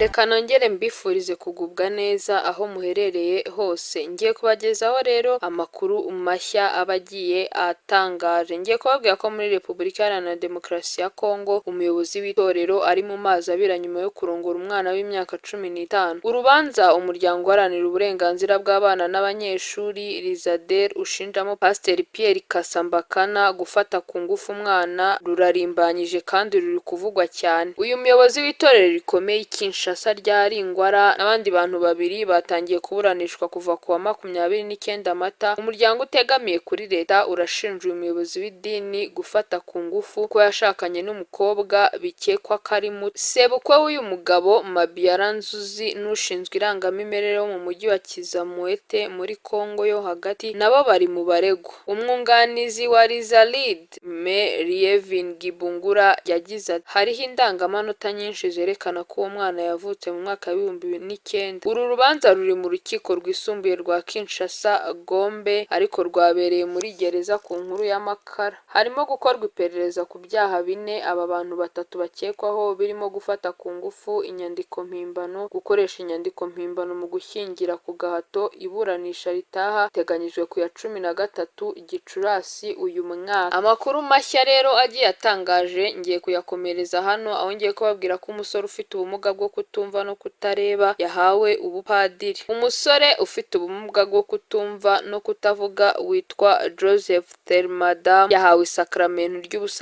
Reka nongere mbifurize kugubwa neza aho muherereye hose. Ngiye kubagezaho rero amakuru mashya abagiye atangaje. Ngiye kubabwira ko muri Repubulika Iharanira Demokarasi ya Kongo umuyobozi w'itorero ari mu mazi abira nyuma yo kurongora umwana w'imyaka 15. Urubanza umuryango uharanira uburenganzira bw'abana n'abanyeshuri Rizader ushinjamo Pasiteri Pierre Kasambakana gufata ku ngufu umwana rurarimbanyije kandi ruri kuvugwa cyane. Uyu muyobozi w'itorero rikomeye Kinshasa ryari ingwara n'abandi bantu babiri batangiye kuburanishwa kuva ku wa 29 Mata. Umuryango utegamiye kuri leta urashinja uyu muyobozi w'idini gufata ku ngufu ko yashakanye n'umukobwa bikekwa ko ari muto. Sebukwe w'uyu mugabo Mabiaranzuzi n'ushinzwe irangamimerere wo mu mujyi wa Kizamuete muri Kongo yo hagati nabo bari mu baregwa. Umwunganizi wa Rizalid Me Lievin Gibungura yagize ati hariho indangamanota nyinshi zerekana ko uwo mwana yavutse mu mwaka wa 2009. Uru rubanza ruri mu rukiko rwisumbuye rwa Kinshasa Gombe ariko rwabereye muri gereza ku nkuru y'Amakara. Harimo gukorwa iperereza ku byaha 4 aba bantu batatu bakekwaho birimo gufata ku ngufu, inyandiko mpimbano, gukoresha inyandiko mpimbano mu gushyingira ku gahato. Iburanisha ritaha teganyijwe ku ya 13 Gicurasi uyu mwaka. Amakuru mashya rero agiye atangaje ngiye kuyakomereza hano aho ngiye kubabwira ko umusore ufite ubumuga bwo kutumva no kutareba yahawe ubupadiri. Umusore ufite ubumuga bwo kutumva no kutavuga witwa Joseph Thelmadam yahawe isakramentu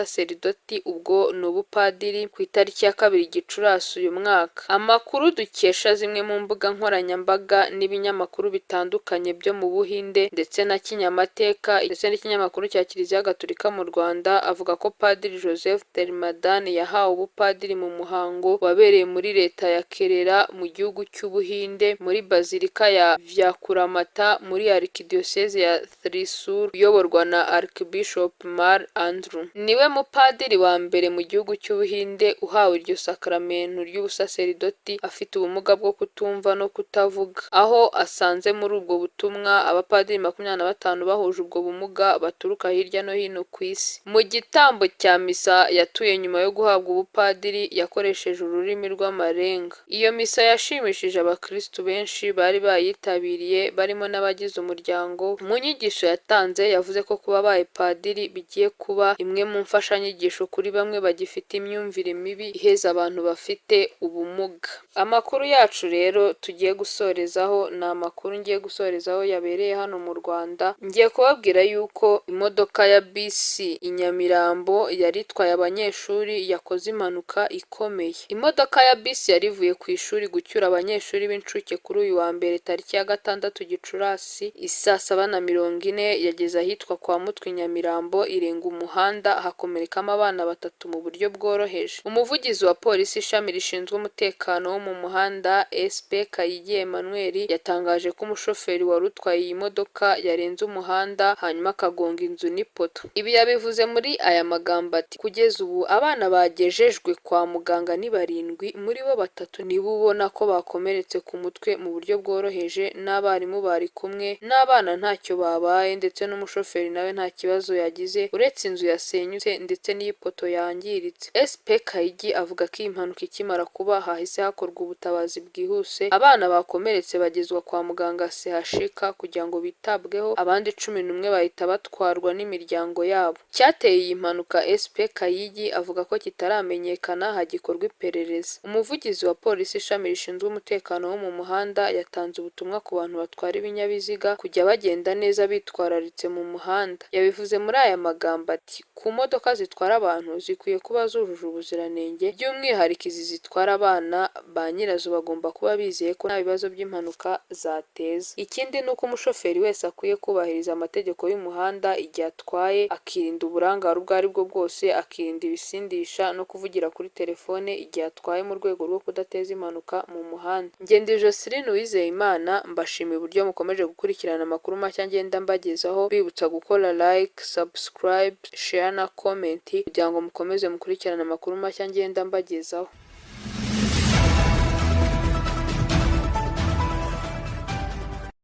ry'ubusaseridoti ubwo ni ubupadiri ku itariki ya 2 Gicurasi uyu mwaka. Amakuru dukesha zimwe mu mbuga nkoranyambaga n'ibinyamakuru bitandukanye byo mu Buhinde ndetse na kinyamateka ndetse n'ikinyamakuru cya Kiliziya Gatolika mu Rwanda avuga ko Padiri Joseph Thelmadam yahawe ubupadiri mu muhango wabereye muri leta ya Kerera mu gihugu cy'Ubuhinde muri bazilika ya Vyakuramata muri arkidiocese ya Thrissur uyoborwa na Archbishop Mar Andrew. Niwe mupadiri wa mbere mu gihugu cy'Ubuhinde uhawe iryo sakramentu ry'ubusaseridoti afite ubumuga bwo kutumva no kutavuga, aho asanze muri ubwo butumwa abapadiri 25 bahuje ubwo bumuga baturuka hirya no hino ku isi. Mu gitambo cya misa yatuye nyuma yo guhabwa ubupadiri yakoresheje ururimi rw'amarenga. Iyo misa yashimishije abakristu benshi bari bayitabiriye barimo n'abagize umuryango. Mu nyigisho yatanze yavuze ko kuba baye padiri bigiye kuba imwe mu mfashanyigisho kuri bamwe bagifite imyumvire mibi iheza abantu bafite ubumuga. Amakuru yacu rero tugiye gusorezaho ni amakuru ngiye gusorezaho yabereye hano mu Rwanda. Ngiye kubabwira yuko imodoka ya bisi i Nyamirambo yari itwaye abanyeshuri yakoze impanuka ikomeye. Imodoka ya bisi yari ivuye ku ishuri gucyura abanyeshuri b'incuke kuri uyu wa mbere tariki ya 6 Gicurasi isaa 7:40 yageze ahitwa kwa Mutwe Nyamirambo irenga umuhanda hakomerekamo abana 3 mu buryo bworoheje. Umuvugizi wa polisi ishami rishinzwe umutekano wo mu muhanda SP Kayigi Emmanuel yatangaje ko umushoferi wari utwaye iyi modoka yarenze umuhanda hanyuma akagonga inzu n'ipoto. Ibi yabivuze muri aya magambo ati kugeza ubu abana bagejejwe kwa muganga ni 7, muri bo 3 nibo ubona ko bakomeretse ku mutwe mu buryo bworoheje n'abarimu bari kumwe n'abana ntacyo babaye ndetse n'umushoferi nawe nta kibazo yagize uretse inzu yasenyutse ndetse n'ipoto yangiritse. SP Kayigi avuga ko iyi mpanuka ikimara kuba hahise hakorwa ubutabazi bwihuse, abana bakomeretse bagezwa kwa muganga CHK kugira ngo bitabweho, abandi 11 bahita batwarwa n'imiryango yabo. Cyateye iyi mpanuka SP Kayigi avuga ko kitaramenyekana hagikorwa iperereza. Umuvugizi wa polisi ishami rishinzwe umutekano wo mu muhanda yatanze ubutumwa ku bantu batwara ibinyabiziga kujya bagenda neza bitwararitse mu muhanda. Yabivuze muri aya magambo ati ku modoka zitwara abantu zikwiye kuba zujuje ubuziranenge, by'umwihariko izi zitwara abana ba nyirazo bagomba kuba bizeye ko nta bibazo by'impanuka zateza. Ikindi nuko umushoferi wese akwiye kubahiriza amategeko y'umuhanda igihe atwaye, akirinda uburangare ubwo ari bwo bwose, akirinda ibisindisha no kuvugira kuri telefone igihe atwaye mu rwego rwo kudateza impanuka mu muhanda. Ngende Joseline Uwizeyimana mbashimiye uburyo mukomeje gukurikirana amakuru mashya ngenda mbagezaho, bibutsa gukora like, subscribe, share na comment kugira ngo mukomeze mukurikirana amakuru mashya ngenda mbagezaho.